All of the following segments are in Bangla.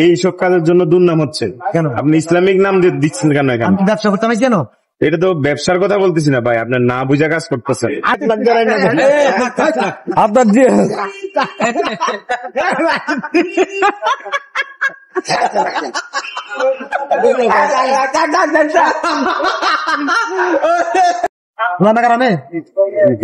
এইসব কাজের জন্য দুর্নাম হচ্ছে কেন? আপনি ইসলামিক নাম দিচ্ছেন কেন? আমি ব্যবসা করতে পারছি কেন? এটা তো ব্যবসার কথা বলতেছি না ভাই, আপনার না বুঝা কাজ করতেছেন। আপনার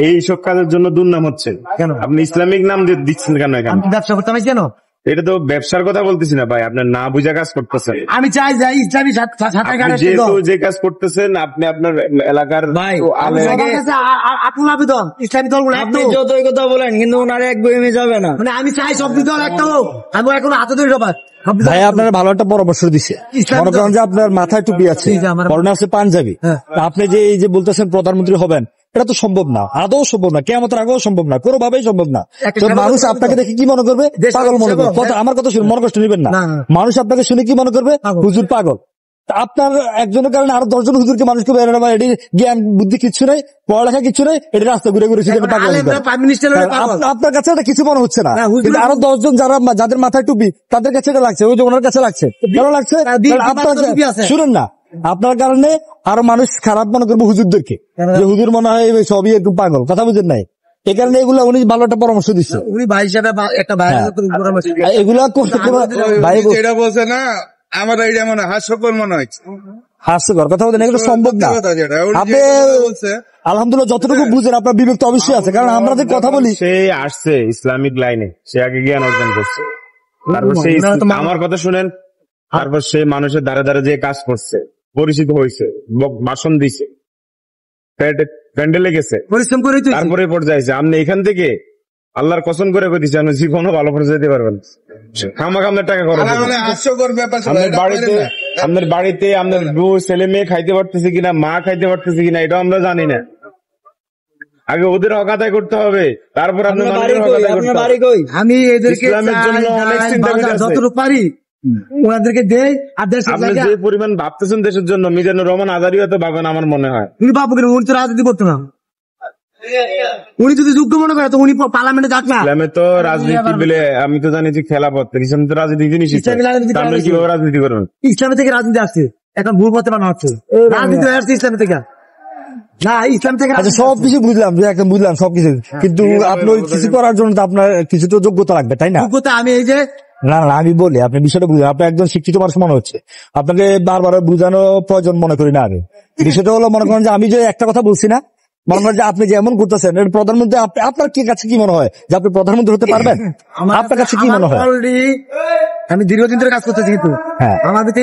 এইসব কাজের জন্য দুর্নাম হচ্ছে কেন? আপনি ইসলামিক নাম দিচ্ছেন কেন? আমি ব্যবসা করতে পারছি কেন? এটা তো ব্যবসার কথা বলতেছি না ভাই, আপনার না বুঝা কাজ করতেছেন। আমি চাই যাই ইসলামী যেহেতু যে কাজ করতেছেন আপনি আপনার এলাকার আবেদন ইসলামী দলগুলো আপনি যতই কথা বলেন কিন্তু ওনার এক বইমে যাবে না। মানে আমি চাই সব দল একটা হোক, আমি এখন হাতে ধরে সবার ভাই আপনার ভালো একটা পরামর্শ দিচ্ছে। মনে করেন যে আপনার মাথায় টুপি আছে, পরনে আছে পাঞ্জাবি, আপনি যে এই যে বলতেছেন প্রধানমন্ত্রী হবেন, এটা তো সম্ভব না, আদৌ সম্ভব না, কেয়ামতের আগেও সম্ভব না, কোনোভাবেই সম্ভব না। তো মানুষ আপনাকে দেখে কি মনে করবে? পাগল মনে করবে। আমার কথা শুনে মনে কষ্ট নেবেন না, মানুষ আপনাকে শুনে কি মনে করবে? হুজুর পাগল। আপনার একজনের কারণে আরো 10 জন হুজুরকে মানুষকে এটি জ্ঞান বুদ্ধি কিছু নেই, পড়ালেখা কিছু নেই, এটা রাস্তা ঘুরে ঘুরে আপনার কাছে এটা কিছু মনে হচ্ছে না, কিন্তু আরো 10 জন যাদের মাথায় টুপি তাদের কাছে এটা লাগছে, ওই যে ওনার কাছে লাগছে। কেন লাগছে? শুনেন না, আপনার কারণে আরো মানুষ খারাপ মনে করবে হুজুরদেরকে, যে হুজুর মনে হয় সবই একটু পাগল, কথা বুঝেন নাই? এই কারণে এগুলো উনি ভালো একটা পরামর্শ দিচ্ছে। উনি ভাই হিসাবে একটা এগুলা করতে ভাই এটা বলছে না, আমার এটা মনে হাস্যকর মনে হচ্ছে। হাস্যকর কথা বলতেন, এগুলো সম্ভব না। আপনি আলহামদুলিল্লাহ যতটুকু বুঝেন, আপনার বিবেক তো অবশ্যই আছে, কারণ আমরা যে কথা বলি। সে আসছে ইসলামিক লাইনে, সে আগে জ্ঞান অর্জন করছে, তারপর সে আমার কথা শুনেন, তারপর সে মানুষের দ্বারা দ্বারা যে কাজ করছে, পরিচিত হয়েছে, ভাষণ দিছে, প্যান্ডেলে গেছে, পরিশ্রম করে, তারপরে পর্যায়ে আপনি এখান থেকে আল্লাহর কসম করে দিচ্ছে আপনি জীবনও ভালো করে যেতে পারবেন। খামাখা আপনার টাকা খরচ, আপনার বাড়িতে আপনার ছেলে মেয়ে খাইতে পারতেছে কিনা, মা খাইতে পারতেছে কিনা, এটাও আমরা জানি না। আগে ওদের হক আদায় করতে হবে, তারপর আপনার আমি এদেরকে যতটুকু পারি ওনাদেরকে দেই। আর আপনি যে পরিমাণ ভাবতেছেন দেশের জন্য, মিজানুর রহমান আজারিও তো ভাবেন আমার মনে হয়। উনি বাবু কিনা, উনি তো রাজনীতি করতো না। উনি যদি যোগ্য মনে করে তো উনি পার্লামেন্টে যাক না। ইসলামে তো রাজনীতি বলে আমি তো জানি যে খেলাপথ, ইসলামে তো রাজনীতি জিনিস, কিভাবে রাজনীতি করবেন? ইসলামে থেকে রাজনীতি আসছে, এখন ভুল পথে বানা হচ্ছে, রাজনীতি হয়ে আসছে ইসলামে থেকে না, ইসলাম থেকে। আচ্ছা সবকিছু বুঝলাম, একদম বুঝলাম সবকিছু, কিন্তু আপনার কিছু করার জন্য তো আপনার কিছু তো যোগ্যতা লাগবে, তাই না? যোগ্যতা আমি এই যে না আমি বলি, আপনি বিষয়টা বুঝলেন, আপনি একজন শিক্ষিত মানুষ মনে হচ্ছে, আপনাকে বারবার বুঝানো প্রয়োজন মনে করি না। আমি বিষয়টা হলো, মনে করেন যে আমি যে একটা কথা বলছি না, মনে করেন যে আপনি যে এমন করতেছেন, প্রধানমন্ত্রী আপনার কি কাছে কি মনে হয় যে আপনি প্রধানমন্ত্রী হতে পারবেন? আপনার কাছে কি মনে হয়? আমি দীর্ঘদিন ধরে কাজ করতেছি, কিন্তু আমাদের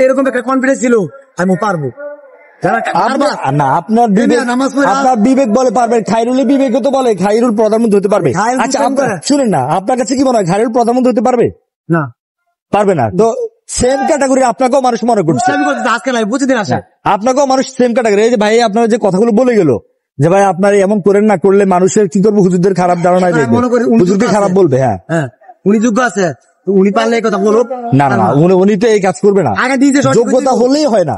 এরকম একটা কনফিডেন্স ছিল আমি পারবো। না আপনার বিবেক বলে পারবেন, খাইরুলের বিবেক তো বলে খাইরুল প্রধানমন্ত্রী হতে পারবে। আচ্ছা শুনেন না, আপনার কাছে কি মনে হয় খাইরুল প্রধানমন্ত্রী হতে পারবে? না, পারবে না। তো সেম ক্যাটাগরি আপনাকেও মানুষ মনে করছে, আপনাকেও মানুষ সেম ক্যাটাগরি। এই যে ভাই আপনার যে কথাগুলো বলে গেল যে ভাই আপনার এমন করেন না, করলে মানুষের কি করবো, হুজুরদের খারাপ ধারণা, হুজুরকে খারাপ বলবে। হ্যাঁ উনি যোগ্য আছে, উনি পারলে এই কথা বলুক। না উনি তো এই কাজ করবে না, যোগ্যতা হলেই হয় না,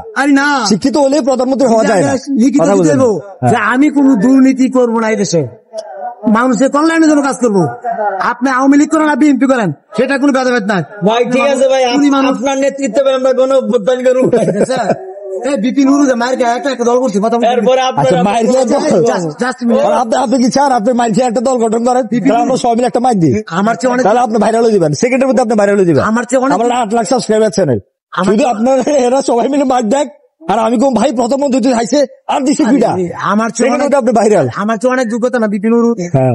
শিক্ষিত হলেই প্রধানমন্ত্রী হওয়া যায় না। আমি কোন দুর্নীতি করবো না, এই দেশে মানুষের কল্যাণের জন্য কাজ করবো। আপনি আওয়ামী লীগ করেন আর বিএনপি করেন, সেটা কোনো ভেদাভেদ নাই ভাই। ঠিক আছে ভাই, আপনার নেতৃত্বে আমরা কোনো অভ্যুত্থান করবো। বিপিন একটা দল করছি, আপনি কি চান আপনার মাইর খেয়ে একটা দল গঠন করেন, আমরা সবাই মিলে একটা মাইক দিই, আমার চেয়ে অনেক, তাহলে আপনি ভাইরাল হয়ে যাবেন, সেকেন্ডের মধ্যে আপনি ভাইরাল হয়ে যাবেন। আমার চেয়ে অনেক, আমার 8 লাখ সাবস্ক্রাইবার চ্যানেল, শুধু আপনার এরা সবাই মিলে মাইক দেখ, আর আমি কোন ভাই প্রধানমন্ত্রী হাইছে আর দিছে পিটা, আমার চেয়ে আপনি ভাইরাল। আমার চেয়ে অনেক যোগ্যতা না বিপিন,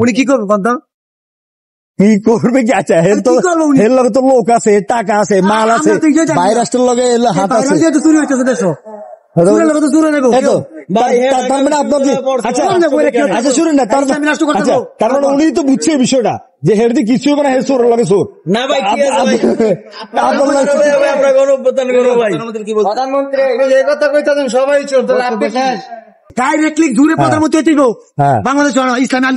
উনি কি করবে বলতো? কি করবে কি? আচ্ছা হের লগে তো লোক আছে, টাকা আছে, মাল আছে, বাইরের রাষ্ট্রের লগে হাত আছে, চুরি হইতেছে দেশ, তার মানে আপনাকে আচ্ছা শুনুন না, তার মানে উনি তো বুঝছে বিষয়টা যে হেরদি কিছু মানে হে চোর লাগে চোর না ভাই। প্রধানমন্ত্রী সবাই চোর, ডাইরেক্টলি জুড়ে প্রধানমন্ত্রী দিব বাংলাদেশ ইসলামী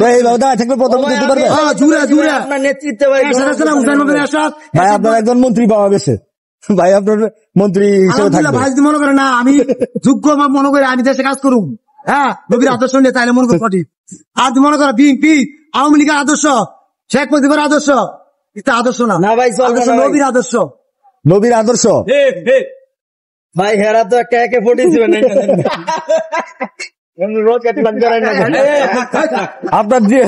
ভাই আপনার একজন মন্ত্রী পাওয়া গেছে, ভাই আপনার মন্ত্রী হিসেবে ভাই মনে করে না আমি যোগ্য মনে করি, আমি দেশে কাজ করুন, হ্যাঁ নবীর আদর্শ নিয়ে, তাইলে মনে করি সঠিক। আর মনে করো বিএনপি আওয়ামী লীগের আদর্শ, শেখ মুজিবের আদর্শ, এটা আদর্শ না। না ভাই, চলবে আদর্শ না ভাই। নবীর আদর্শ। নবীর আদর্শ ভাই, হেরা তো একে একে ফুটিয়েছিল আপনার যে